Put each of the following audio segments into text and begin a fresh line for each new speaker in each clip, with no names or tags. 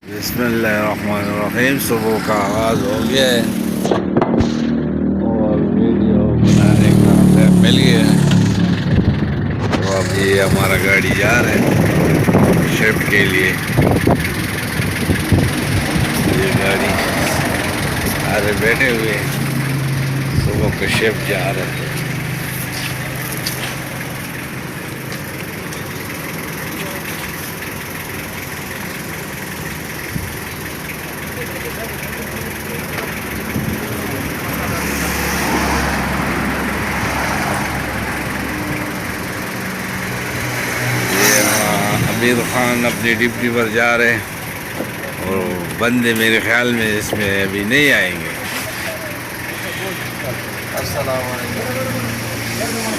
बिस्मिल्लाहिर्रहमानिर्रहीम। सुबह का आगाज़ हो गया है और वीडियो बनाने का टाइम मिल गया है। तो अब ये हमारा गाड़ी जा रहा है शिफ्ट के लिए। ये गाड़ी सारे बैठे हुए हैं, सुबह का शिफ्ट जा रहे हैं। अमीर खान अपनी डिप्टी पर जा रहे हैं और बंदे मेरे ख्याल में इसमें अभी नहीं आएंगे।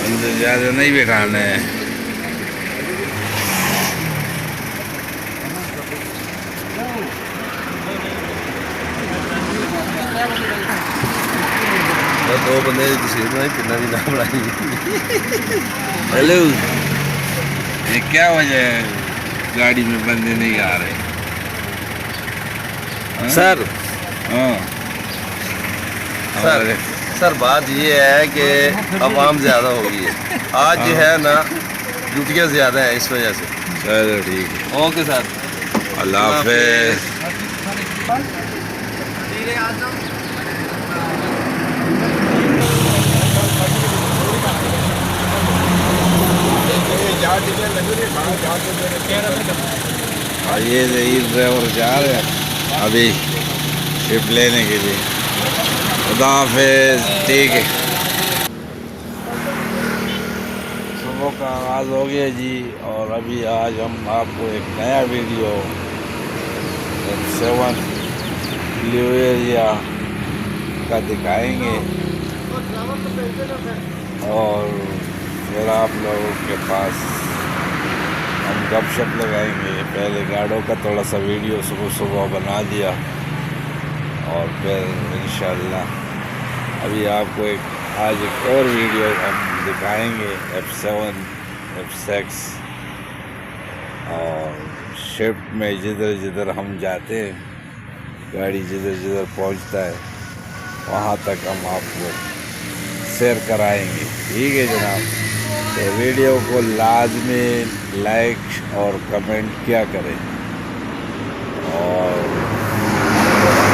बंदे ज़्यादा नहीं बैठाना है।
दो बंदे तस्वीर बनाई किन्ना भी ना बनाई।
हेलो, ये क्या वजह है गाड़ी में बंदे नहीं आ रहे? हाँ?
सर
हाँ
सर सर बात ये है कि आवाम ज़्यादा हो गई है आज जो है ना, ड्यूटियाँ ज़्यादा हैं इस वजह से।
चलो ठीक है,
ओके सर,
अल्लाह हाफिज़। ये ज़हीर ड्राइवर जा रहे हैं अभी शिफ्ट लेने के लिए। खुदा हाफिज़। ठीक है, सुबह का आगाज़ हो गया जी और अभी आज हम आपको एक नया वीडियो 7 ब्लू एरिया का दिखाएंगे और फिर आप लोगों के पास हम गपशप लगाएंगे। पहले गाड़ों का थोड़ा सा वीडियो सुबह सुबह बना दिया और फिर इंशाल्लाह अभी आपको आज एक और वीडियो हम दिखाएंगे F7 F6 और शिफ्ट में जिधर जिधर हम जाते हैं, गाड़ी जिधर जिधर पहुंचता है वहां तक हम आपको शेयर कराएंगे। ठीक है जनाब, तो वीडियो को लाजमी लाइक और कमेंट किया करें और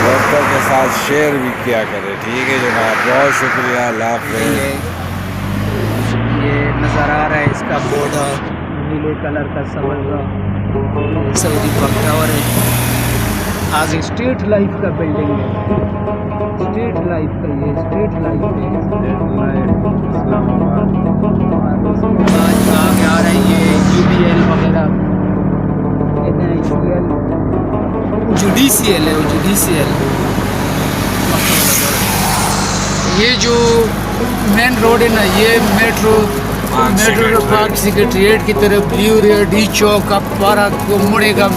दोस्तों के साथ शेयर भी किया करें। ठीक है जनाब, बहुत शुक्रिया, अल्लाह हाफ़िज़।
ये नज़र आ रहा है इसका बॉर्डर नीले कलर का समझ सऊदी पक टावर है। आगे स्ट्रीट लाइफ का बिल्डिंग है, स्ट्रीट लाइफ का, ये स्ट्रीट लाइफ है इस्लामाबाद। आज आगे आ रही है UBL वगैरह, जुडिशियल है, वो जुडिशियल। ये जो मेन रोड है ना, ये मेट्रो पार्क सेक्रेटरीट की तरफ ब्लू एरिया डी चौक का पारा को मुड़ेगा।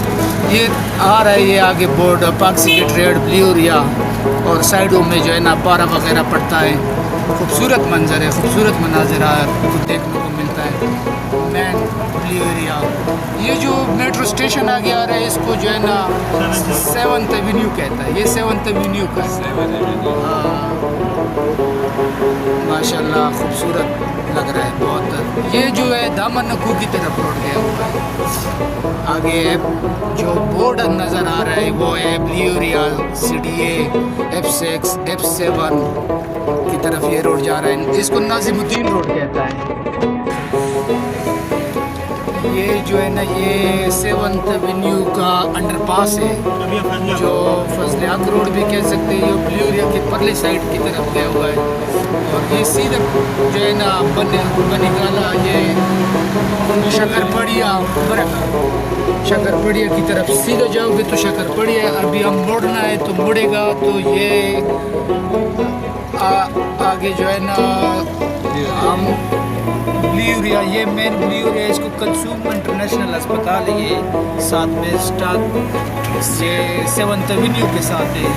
ये आ रहा है, ये आगे board park secretariat blue area और साइडों में जो है ना पारा वगैरह पड़ता है। खूबसूरत मंजर है, खूबसूरत मनाजिर आपको देखने को मिलता है मेन ब्लू एरिया। ये जो मेट्रो स्टेशन आगे आ रहा है इसको जो है ना 7th एवेन्यू कहता है, ये 7th एवेन्यू का है। हाँ माशाल्लाह खूबसूरत लग रहा है बहुत। ये जो है दामन नकू की तरफ रोड गया हुआ है। आगे जो बोर्ड नज़र आ रहा है वो है blue area CDA F6 F7 की तरफ ये रोड जा रहा है। इसको नाजिमुद्दीन रोड कहता है। ये जो है ना, ये 7th एवेन्यू का अंडरपास है, जो फजल हक रोड भी कह सकते हैं। ये ब्लू एरिया के परले साइड की तरफ गया हुआ है और ये सीधा जो है ना बनीगाला, ये शकरपड़िया की तरफ सीधा जाओगे तो शकरपड़िया। अभी हम मुड़ना है तो मुड़ेगा तो ये आगे जो है ना हम ब्लू एरिया, ये मेन ब्लू एरिया, इसको कलसूम इंटरनेशनल अस्पताल है। ये साथ में स्टार से 7th एवेन्यू के साथ है।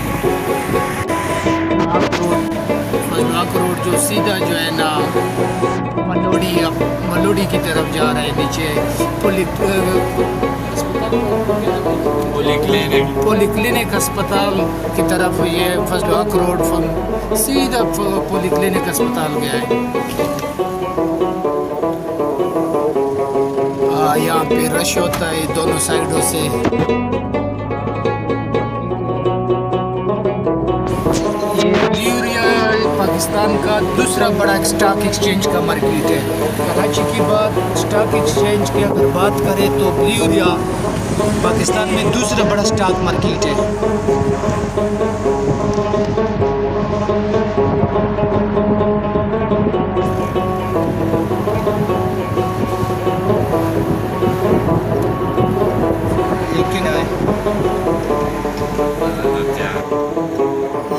फजलाक रोड जो सीधा जो है ना मलोडी की तरफ जा रहा है, नीचे पुलिस अस्पताल पॉलीक्लिनिक अस्पताल की तरफ ये फजल हक रोड सीधा पॉलीक्लिनिक अस्पताल गया है। यहाँ पे रश होता है दोनों साइडों से। पाकिस्तान का दूसरा बड़ा स्टॉक एक्सचेंज का मार्केट है। कराची की बात स्टॉक एक्सचेंज की अगर बात करें तो ब्लूरिया पाकिस्तान में दूसरा बड़ा स्टॉक मार्केट है। लेकिन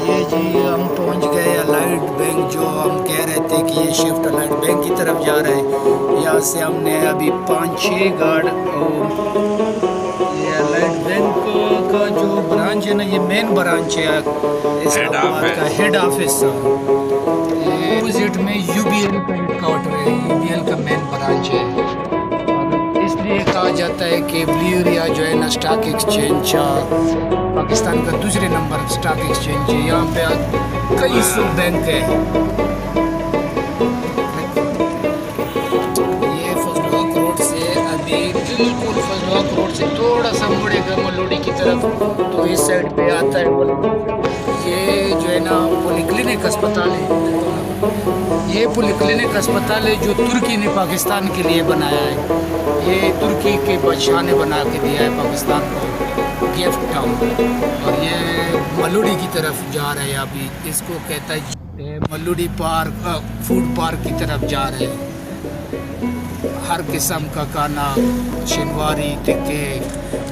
ये जी हम पहुंच गए अलाइड बैंक, जो हम कह रहे थे कि ये शिफ्ट अलाइड बैंक की तरफ जा रहा है। यहाँ से हमने अभी 5-6 गार्ड, ये अलाइड बैंक का जो ब्रांच है ना, ये मेन ब्रांच है इस्लामाबाद का हेड ऑफिस। ये अपोजिट में यूबीएल का हेडक्वार्टर है, यूबीएल का मेन ब्रांच है। इसलिए कहा जाता है कि ब्लूरिया जो है ना स्टॉक एक्सचेंज पाकिस्तान का दूसरे नंबर स्टॉक एक्सचेंज है। यहाँ पे कई सौ बैंक है। ये फजल हक रोड से अभी बिल्कुल फजल हक रोड से थोड़ा सा मुड़ेगा मलोडी की तरफ तो इस साइड पे आता है। ये जो है ना पॉलीक्लिनिक अस्पताल है। ये पॉलीक्लिनिक अस्पताल है जो तुर्की ने पाकिस्तान के लिए बनाया है। ये तुर्की के बादशाह ने बना के दिया है पाकिस्तान को, गिफ्ट टाउन। और ये मलोडी की तरफ जा रहे हैं अभी, इसको कहता है मलोडी पार्क, फूड पार्क की तरफ जा रहे हैं। हर किस्म का खाना, शनिवारी टिक्के,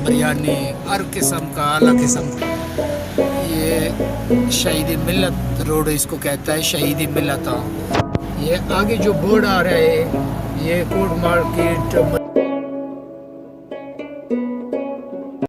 बिरयानी, हर किस्म का अलग किस्म का। ये शहीद मिल्लत रोड इसको कहता है, शहीद मिल्लत। ये आगे जो बोर्ड आ रहा है ये कोट मार्केट